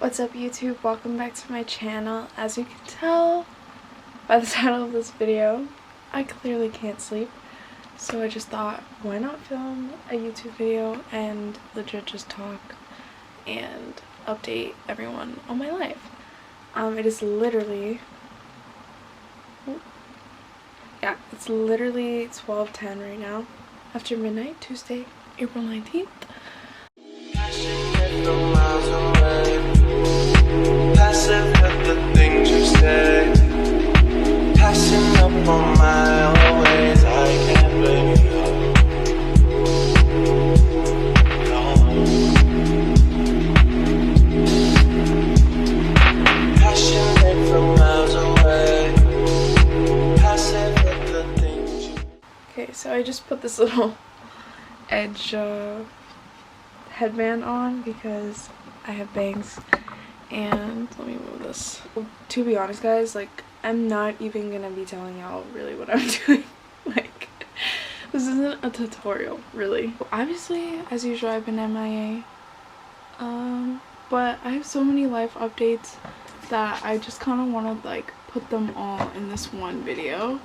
What's up YouTube? Welcome back to my channel. As you can tell by the title of this video, I clearly can't sleep. So I just thought, why not film a YouTube video and legit just talk and update everyone on my life. It is literally, it's literally 12:10 right now, after midnight, Tuesday, April 19th. Passive with the things you say, passing up on my always. I can't blame you. No. Passionate from miles away, passive with the things you. Okay, so I just put this little edge headband on because I have bangs. And let me move this. To be honest guys, like, I'm not even gonna be telling y'all really what I'm doing. Like, this isn't a tutorial really. Obviously, as usual, I've been MIA, but I have so many life updates that I just kind of want to like put them all in this one video.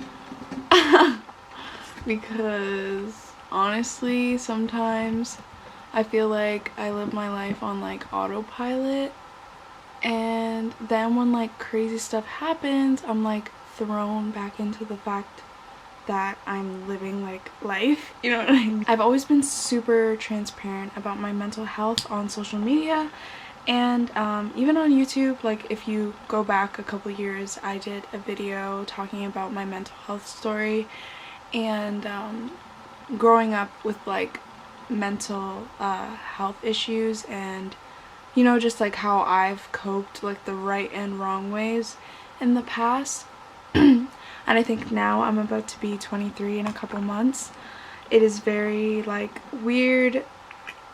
Because honestly, sometimes I feel like I live my life on like autopilot, and then when like crazy stuff happens, I'm like thrown back into the fact that I'm living like life, you know what I mean? I've always been super transparent about my mental health on social media, and even on YouTube. Like, if you go back a couple years, I did a video talking about my mental health story and growing up with like mental health issues, and you know, just like how I've coped like the right and wrong ways in the past. And I think now I'm about to be 23 in a couple months. It is very like weird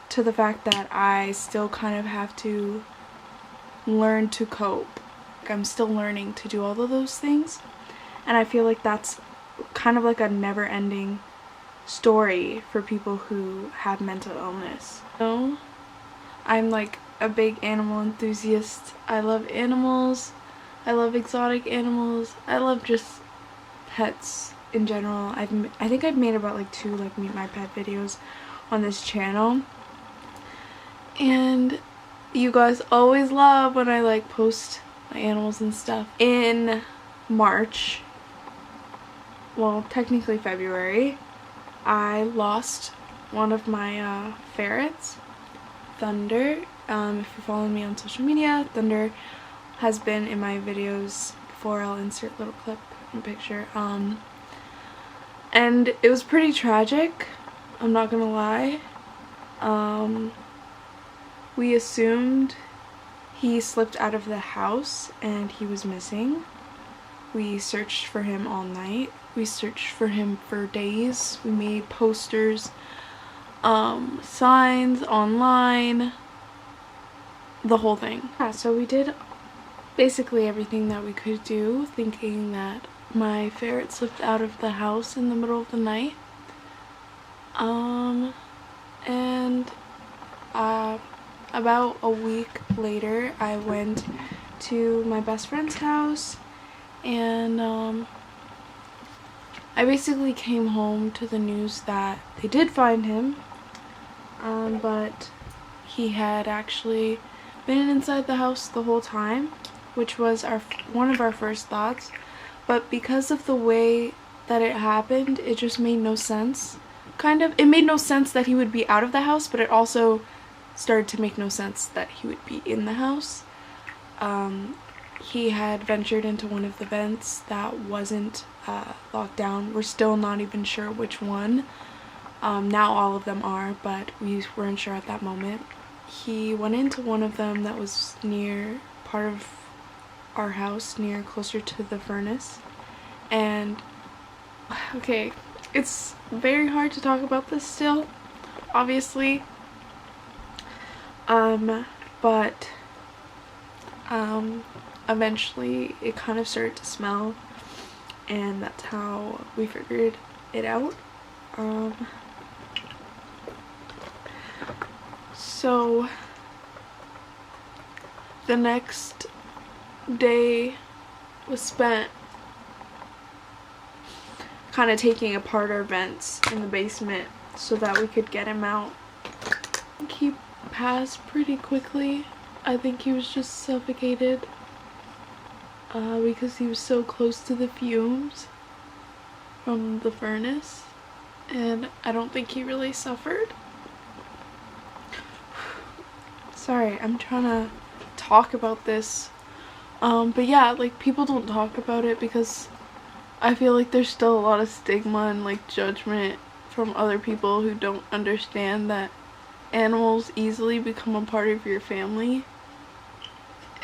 to the fact that I still kind of have to learn to cope. Like, I'm still learning to do all of those things, and I feel like that's kind of like a never-ending story for people who have mental illness. So I'm like a big animal enthusiast. I love animals. I love exotic animals. I love just pets in general. I think I've made about like 2 like meet my pet videos on this channel, and you guys always love when I like post my animals and stuff. In March, well technically February, I lost one of my ferrets, Thunder. If you're following me on social media, Thunder has been in my videos before. I'll insert a little clip and picture. And it was pretty tragic, I'm not gonna lie. We assumed he slipped out of the house and he was missing. We searched for him all night. We searched for him for days. We made posters, signs online, the whole thing. Yeah, so we did basically everything that we could do, thinking that my ferret slipped out of the house in the middle of the night. And about a week later, I went to my best friend's house, and I basically came home to the news that they did find him, but he had actually been inside the house the whole time, which was one of our first thoughts. But because of the way that it happened, it just made no sense. Kind of. It made no sense that he would be out of the house, but it also started to make no sense that he would be in the house. He had ventured into one of the vents that wasn't locked down. We're still not even sure which one. Now all of them are, but we weren't sure at that moment. He went into one of them that was near part of our house, closer to the furnace. And okay, it's very hard to talk about this still, obviously. But eventually it kind of started to smell, and that's how we figured it out. So the next day was spent kind of taking apart our vents in the basement so that we could get him out. He passed pretty quickly. I think he was just suffocated because he was so close to the fumes from the furnace, and I don't think he really suffered. Sorry, I'm trying to talk about this, but yeah, like, people don't talk about it because I feel like there's still a lot of stigma and like judgment from other people who don't understand that animals easily become a part of your family.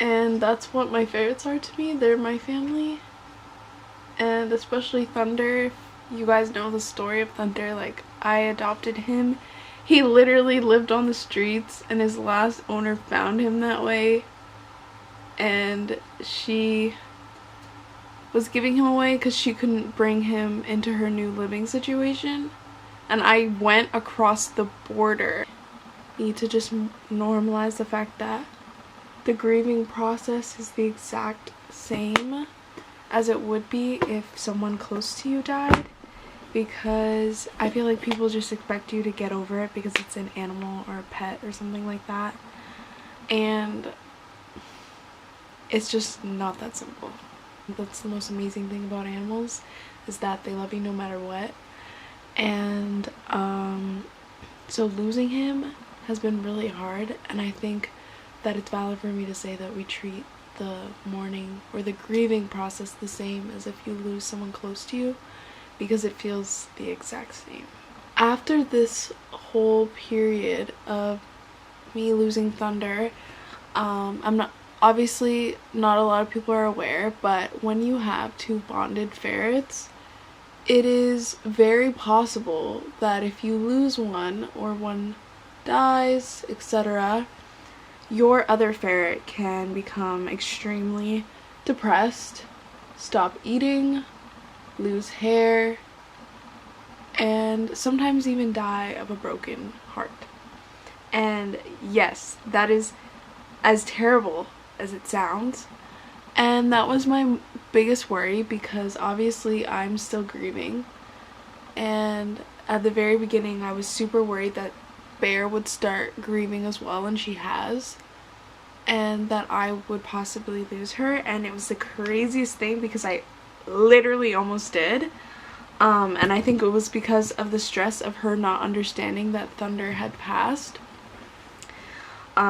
And that's what my ferrets are to me. They're my family. And especially Thunder. If you guys know the story of Thunder, like, I adopted him. He literally lived on the streets and his last owner found him that way. And she was giving him away because she couldn't bring him into her new living situation. And I went across the border. Need to just normalize the fact that the grieving process is the exact same as it would be if someone close to you died, because I feel like people just expect you to get over it because it's an animal or a pet or something like that, and it's just not that simple. That's the most amazing thing about animals, is that they love you no matter what. And so losing him has been really hard, and I think that it's valid for me to say that we treat the mourning or the grieving process the same as if you lose someone close to you, because it feels the exact same. After this whole period of me losing Thunder, I'm not, obviously not a lot of people are aware, but when you have two bonded ferrets, it is very possible that if you lose one or one dies, etc., your other ferret can become extremely depressed, stop eating, lose hair, and sometimes even die of a broken heart. And yes, that is as terrible as it sounds. And that was my biggest worry, because obviously I'm still grieving. And at the very beginning I was super worried that Bear would start grieving as well, and she has, and that I would possibly lose her. And it was the craziest thing because I literally almost did. And I think it was because of the stress of her not understanding that Thunder had passed.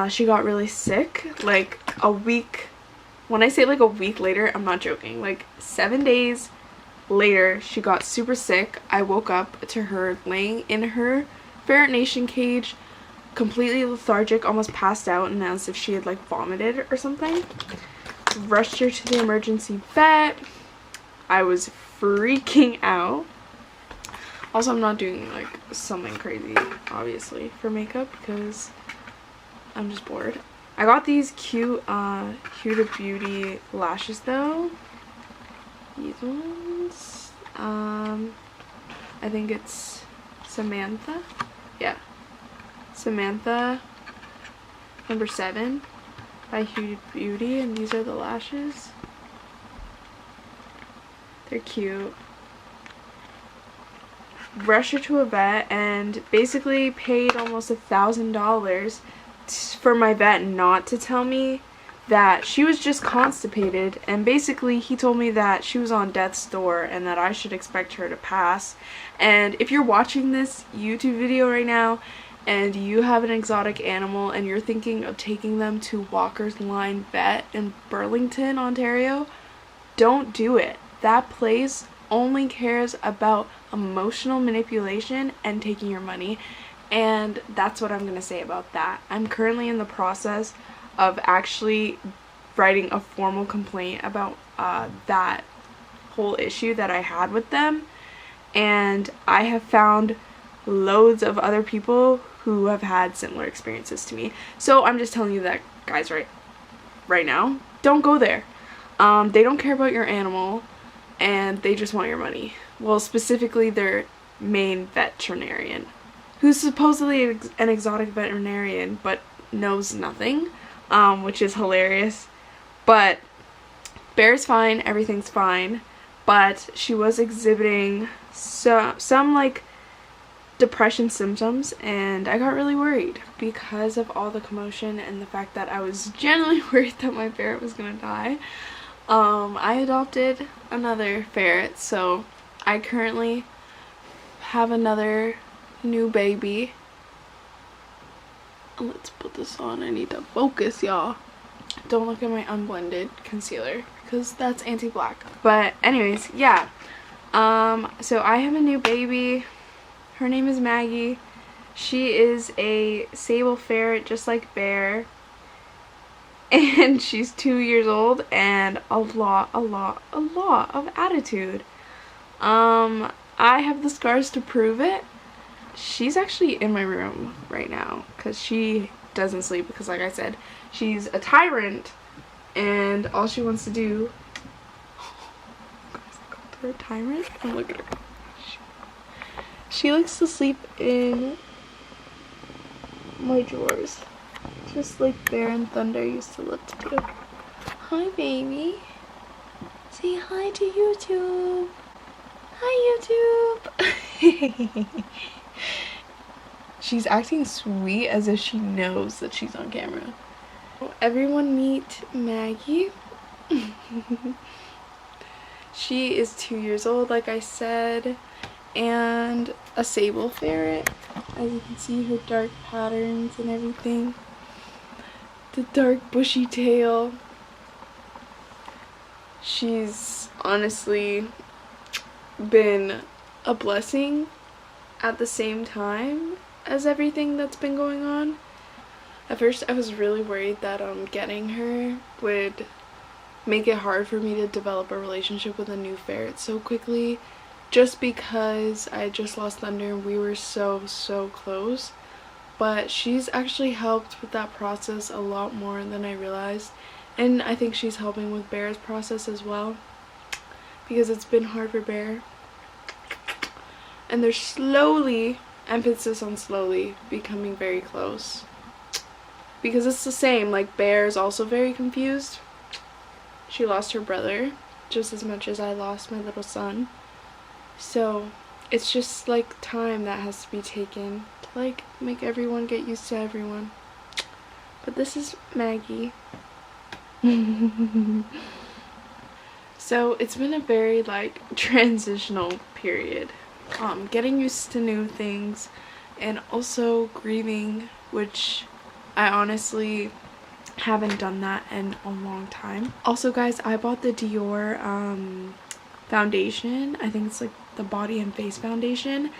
She got really sick, like a week. When I say like a week later, I'm not joking. Like 7 days later, she got super sick. I woke up to her laying in her Ferret Nation cage, completely lethargic, almost passed out, and as if she had like vomited or something. Rushed her to the emergency vet. I was freaking out. Also, I'm not doing like something crazy, obviously, for makeup because I'm just bored. I got these cute Huda Beauty lashes though. These ones. I think it's Samantha. Yeah. Samantha number 7 by Huda Beauty, and these are the lashes. They're cute. Rushed her to a vet and basically paid almost $1,000 for my vet not to tell me that she was just constipated, and basically he told me that she was on death's door and that I should expect her to pass. And if you're watching this YouTube video right now and you have an exotic animal and you're thinking of taking them to Walker's Line Vet in Burlington, Ontario, don't do it. That place only cares about emotional manipulation and taking your money. And that's what I'm going to say about that. I'm currently in the process of actually writing a formal complaint about that whole issue that I had with them. And I have found loads of other people who have had similar experiences to me. So I'm just telling you that, guys, right now, don't go there. They don't care about your animal, and they just want your money. Well, specifically their main veterinarian, who's supposedly an exotic veterinarian but knows nothing. which is hilarious. But Bear's fine, everything's fine, but she was exhibiting some like depression symptoms, and I got really worried because of all the commotion and the fact that I was genuinely worried that my ferret was gonna die. I adopted another ferret, so I currently have another new baby. Let's put this on. I need to focus, y'all. Don't look at my unblended concealer because that's anti-black. But anyways, yeah. So I have a new baby. Her name is Maggie. She is a sable ferret just like Bear. And she's 2 years old and a lot of attitude. I have the scars to prove it. She's actually in my room right now because she doesn't sleep because, like I said, she's a tyrant and all she wants to do. Guys, I called her a tyrant. And look at her. She likes to sleep in my drawers, just like Bear and Thunder used to love to do. Hi, baby. Say hi to YouTube. Hi, YouTube. She's acting sweet as if she knows that she's on camera. Everyone meet Maggie. She is 2 years old, like I said, and a sable ferret. As you can see, her dark patterns and everything. The dark bushy tail. She's honestly been a blessing at the same time as everything that's been going on. At first I was really worried that getting her would make it hard for me to develop a relationship with a new ferret so quickly, just because I just lost Thunder and we were so close. But she's actually helped with that process a lot more than I realized, and I think she's helping with Bear's process as well, because it's been hard for Bear. And they're slowly, emphasis on slowly, becoming very close. Because it's the same, like Bear is also very confused. She lost her brother just as much as I lost my little son. So it's just like time that has to be taken to like make everyone get used to everyone. But this is Maggie. So it's been a very like transitional period. Getting used to new things and also grieving, which I honestly haven't done that in a long time. Also, guys, I bought the Dior foundation. I think it's like the body and face foundation,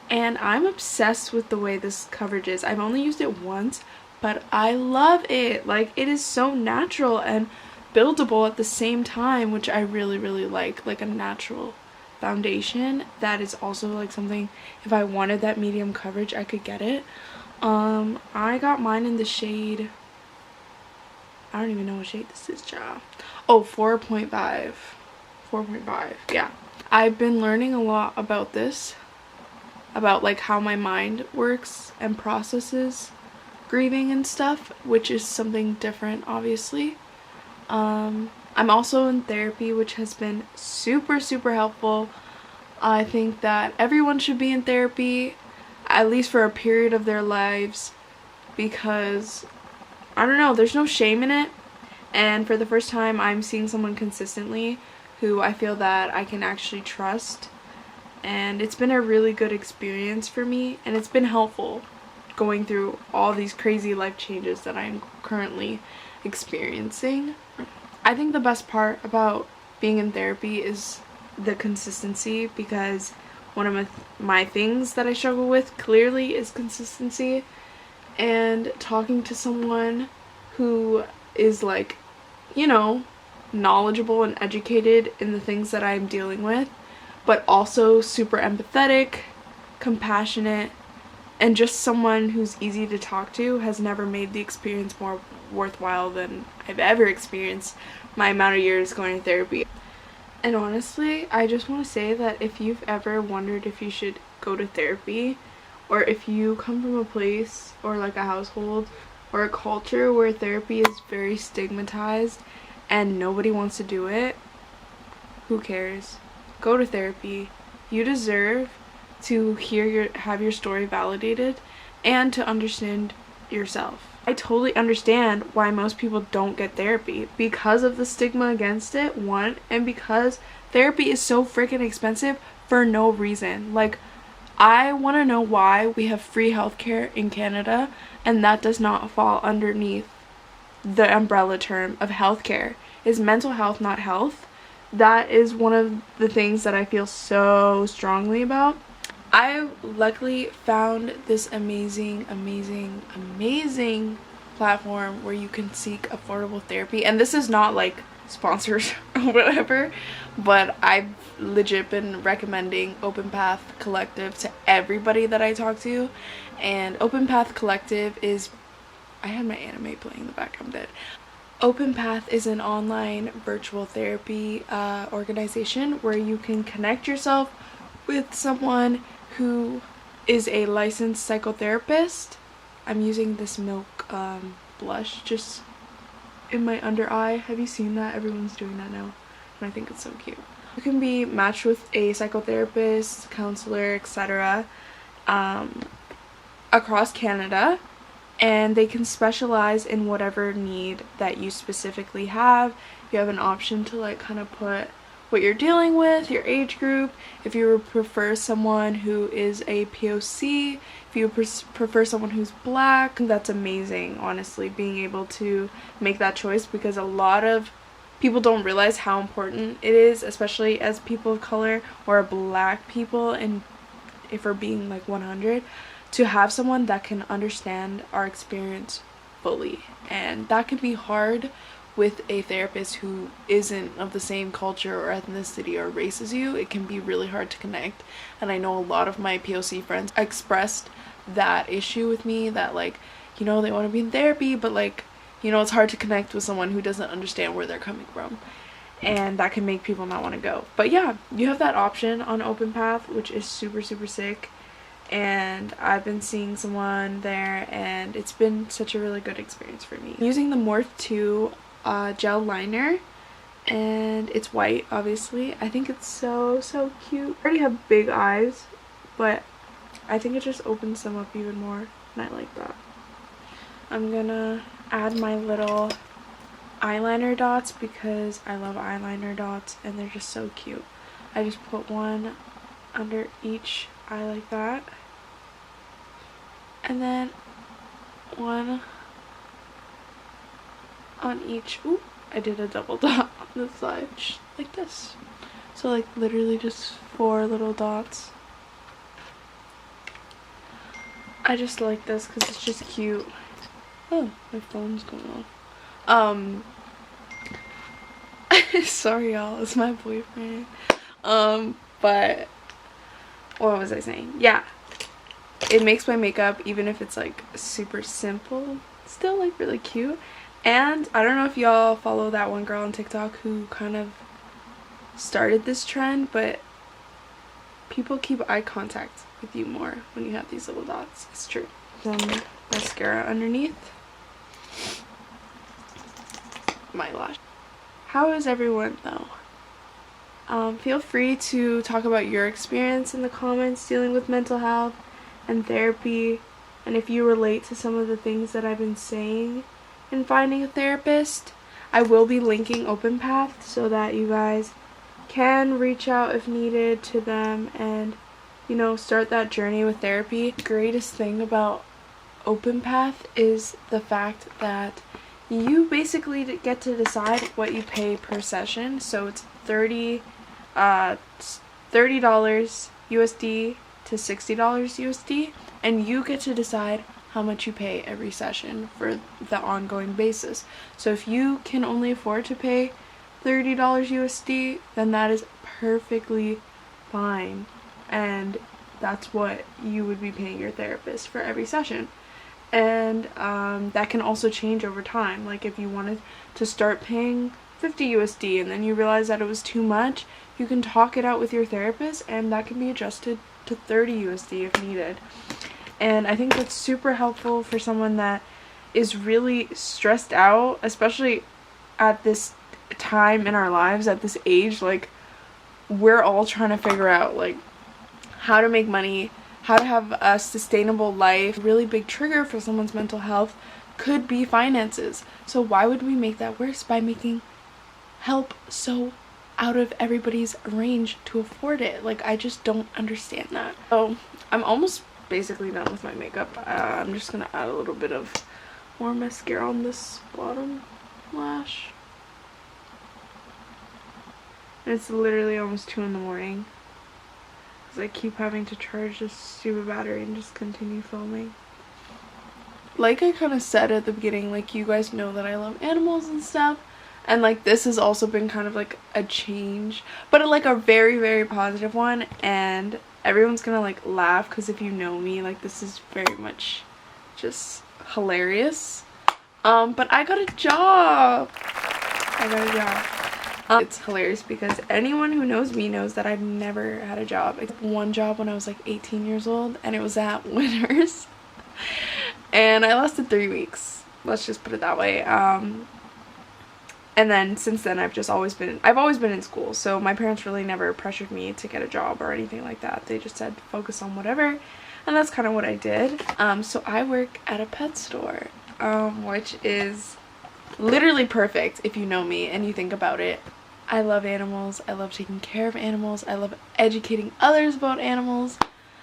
and I'm obsessed with the way this coverage is. I've only used it once, but I love it. Like, it is so natural and buildable at the same time, which I really like a natural foundation that is also like something, if I wanted that medium coverage, I could get it. I got mine in the shade, I don't even know what shade this is, child. Oh, 4.5. Yeah. I've been learning a lot about this, about like how my mind works and processes grieving and stuff, which is something different, obviously. I'm also in therapy, which has been super helpful. I think that everyone should be in therapy, at least for a period of their lives, because I don't know, there's no shame in it. And for the first time, I'm seeing someone consistently who I feel that I can actually trust, and it's been a really good experience for me, and it's been helpful going through all these crazy life changes that I'm currently experiencing. I think the best part about being in therapy is the consistency, because one of my things that I struggle with clearly is consistency, and talking to someone who is like, you know, knowledgeable and educated in the things that I'm dealing with, but also super empathetic, compassionate, and just someone who's easy to talk to has never made the experience more worthwhile than I've ever experienced my amount of years going to therapy. And honestly, I just want to say that if you've ever wondered if you should go to therapy, or if you come from a place or like a household or a culture where therapy is very stigmatized and nobody wants to do it, who cares? Go to therapy. You deserve to have your story validated and to understand yourself. I totally understand why most people don't get therapy because of the stigma against it, one, and because therapy is so freaking expensive for no reason. Like, I want to know why we have free healthcare in Canada and that does not fall underneath the umbrella term of healthcare. Is mental health not health? That is one of the things that I feel so strongly about. I luckily found this amazing platform where you can seek affordable therapy, and this is not like sponsors or whatever, but I've legit been recommending Open Path Collective to everybody that I talk to. And Open Path Collective is, I had my anime playing in the back, I'm dead. Open Path is an online virtual therapy organization where you can connect yourself with someone who is a licensed psychotherapist. I'm using this milk blush just in my under eye. Have you seen that? Everyone's doing that now, and I think it's so cute. You can be matched with a psychotherapist, counselor, etc. Across Canada, and they can specialize in whatever need that you specifically have. You have an option to like kind of put what you're dealing with, your age group, if you prefer someone who is a POC, if you prefer someone who's black. That's amazing, honestly, being able to make that choice, because a lot of people don't realize how important it is, especially as people of color or black people, and if we're being like 100, to have someone that can understand our experience fully. And that can be hard with a therapist who isn't of the same culture or ethnicity or race as you. It can be really hard to connect, and I know a lot of my POC friends expressed that issue with me, that like, you know, they want to be in therapy, but like, you know, it's hard to connect with someone who doesn't understand where they're coming from, and that can make people not want to go. But yeah, you have that option on Open Path, which is super sick, and I've been seeing someone there and it's been such a really good experience for me. I'm using the Morph 2 gel liner, and it's white, obviously. I think it's so cute. I already have big eyes, but I think it just opens them up even more, and I like that. I'm gonna add my little eyeliner dots because I love eyeliner dots and they're just so cute. I just put one under each eye like that, and then one on each. Ooh, I did a double dot on the side, like this. So like literally just 4 little dots. I just like this because it's just cute. Oh, my phone's going off. Sorry y'all, it's my boyfriend. But what was I saying? Yeah, it makes my makeup, even if it's like super simple, still like really cute. And I don't know if y'all follow that one girl on TikTok who kind of started this trend, but people keep eye contact with you more when you have these little dots. It's true. Some mascara underneath my lash. How is everyone though? Feel free to talk about your experience in the comments dealing with mental health and therapy, and if you relate to some of the things that I've been saying in finding a therapist. I will be linking Open Path so that you guys can reach out if needed to them and, you know, start that journey with therapy. The greatest thing about Open Path is the fact that you basically get to decide what you pay per session. So it's $30 USD to $60 USD, and you get to decide how much you pay every session for the ongoing basis. So if you can only afford to pay $30 USD, then that is perfectly fine, and that's what you would be paying your therapist for every session. And that can also change over time. Like if you wanted to start paying 50 USD and then you realize that it was too much, you can talk it out with your therapist and that can be adjusted to 30 USD if needed. And I think that's super helpful for someone that is really stressed out, especially at this time in our lives, at this age. Like, we're all trying to figure out like how to make money, how to have a sustainable life. A really big trigger for someone's mental health could be finances. So why would we make that worse by making help so out of everybody's range to afford it? Like, I just don't understand that. So I'm almost basically done with my makeup. I'm just gonna add a little bit of more mascara on this bottom lash. And it's literally almost 2 in the morning because I keep having to charge this stupid battery and just continue filming. Like I kind of said at the beginning, like, you guys know that I love animals and stuff, and like this has also been kind of like a change, but like a very, very positive one. And everyone's gonna like laugh because if you know me, like, this is very much just hilarious. But I got a job. It's hilarious because anyone who knows me knows that I've never had a job except one job when I was like 18 years old, and it was at Winners. And I lasted 3 weeks, let's just put it that way. And then since then I've always been in school, so my parents really never pressured me to get a job or anything like that. They just said focus on whatever, and that's kind of what I did. So I work at a pet store, which is literally perfect if you know me and you think about it. I love animals, I love taking care of animals, I love educating others about animals.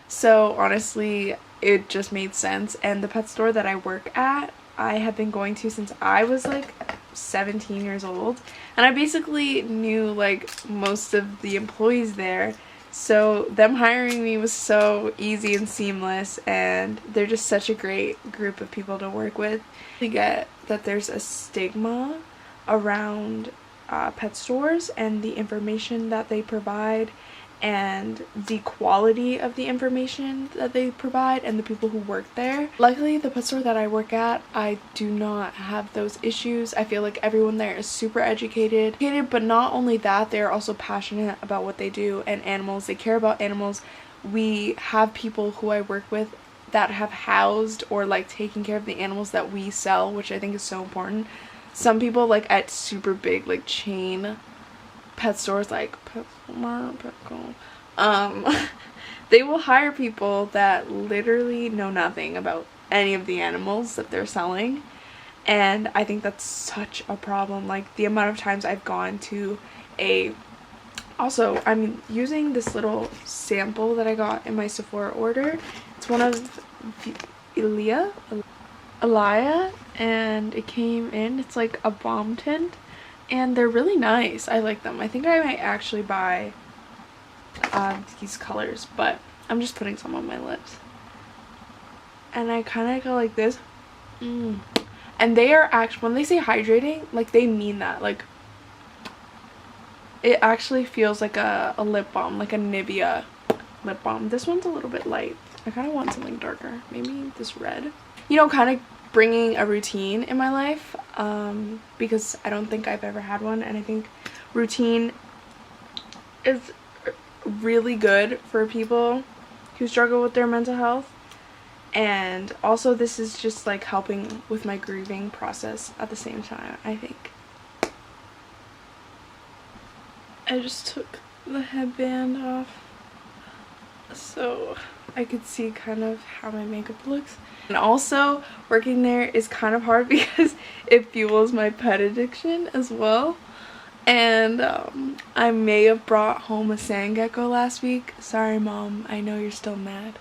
So honestly, it just made sense. And the pet store that I work at, I have been going to since I was like 17 years old, and I basically knew like most of the employees there, so them hiring me was so easy and seamless, and they're just such a great group of people to work with. We get that there's a stigma around pet stores and the information that they provide and the quality of the information that they provide and the people who work there. Luckily, the pet store that I work at, I do not have those issues. I feel like everyone there is super educated, but not only that, they're also passionate about what they do and animals. They care about animals. We have people who I work with that have housed or like taken care of the animals that we sell, which I think is so important. Some people like at super big like chain pet stores like Petco, they will hire people that literally know nothing about any of the animals that they're selling, and I think that's such a problem. Like, the amount of times I've gone to also, I'm using this little sample that I got in my Sephora order. It's one of Elia, and it came in, it's like a balm tint, and they're really nice. I like them. I think I might actually buy these colors, but I'm just putting some on my lips. And I kind of go like this. And they are actually, when they say hydrating, like, they mean that. Like, it actually feels like a lip balm, like a Nivea lip balm. This one's a little bit light. I kind of want something darker. Maybe this red. You know, kind of bringing a routine in my life, because I don't think I've ever had one, and I think routine is really good for people who struggle with their mental health. And also, this is just like helping with my grieving process at the same time, I think. I just took the headband off so I could see kind of how my makeup looks. And also, working there is kind of hard because it fuels my pet addiction as well. And I may have brought home a sand gecko last week. Sorry, Mom, I know you're still mad.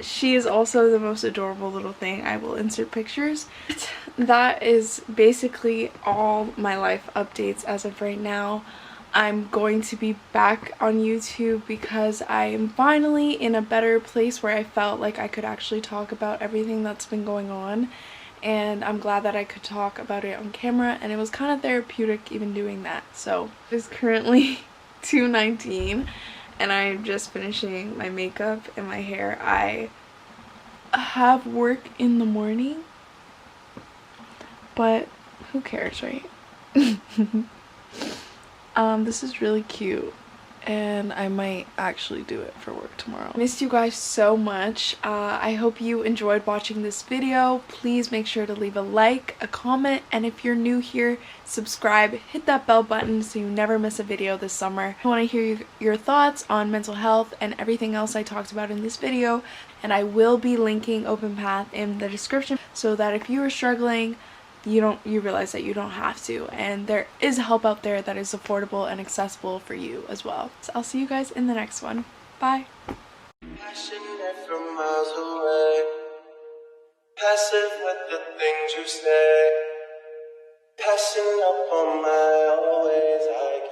She is also the most adorable little thing. I will insert pictures. That is basically all my life updates as of right now. I'm going to be back on YouTube because I am finally in a better place where I felt like I could actually talk about everything that's been going on, and I'm glad that I could talk about it on camera, and it was kind of therapeutic even doing that. So it's currently 2:19 and I'm just finishing my makeup and my hair. I have work in the morning, but who cares, right? This is really cute. and I might actually do it for work tomorrow. I missed you guys so much. I hope you enjoyed watching this video. Please make sure to leave a like, a comment, and if you're new here, subscribe, hit that bell button so you never miss a video this summer. I want to hear your thoughts on mental health and everything else I talked about in this video, and I will be linking Open Path in the description so that if you are struggling, you realize that you don't have to, and there is help out there that is affordable and accessible for you as well. So I'll see you guys in the next one. Bye. Passionate from miles away, passive with the things you say, passing up on my always. I